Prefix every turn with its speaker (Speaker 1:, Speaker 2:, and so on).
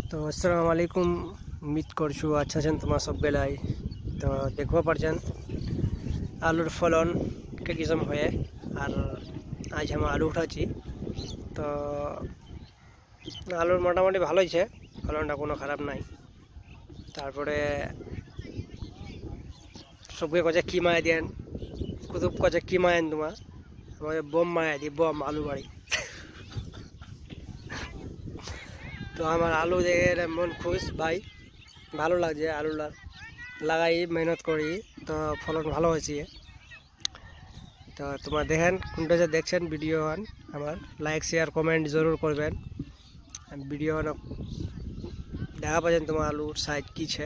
Speaker 1: तो अस्सलाम वालेकुम। उम्मीद करछु अच्छा छन तुम्हारा सब बेलाई। तो देखो पारछन आलूर फलन के किसम हये और आज हम आलू उठाची। तो आलूर मोटामुटी भालोई छे, फलनटा कोनो खाराप नाई। तारपरे सबके कचे की माया देन कुतुब कचे की मायन तुम्हार हमारे बम माया दी बम आलू बाड़ी। तो हमार आलू देखे मन खुश भाई, ভালো লাগছে आलू লাগাই मेहनत करी तो फलन ভালো হয়েছে। तो তোমরা দেখেন কোনটা যে দেখছেন ভিডিও আমার লাইক শেয়ার কমেন্ট জরুর করবেন। ভিডিও দেখা পাচ্ছেন তোমার আলুর সাইজ কি ছে।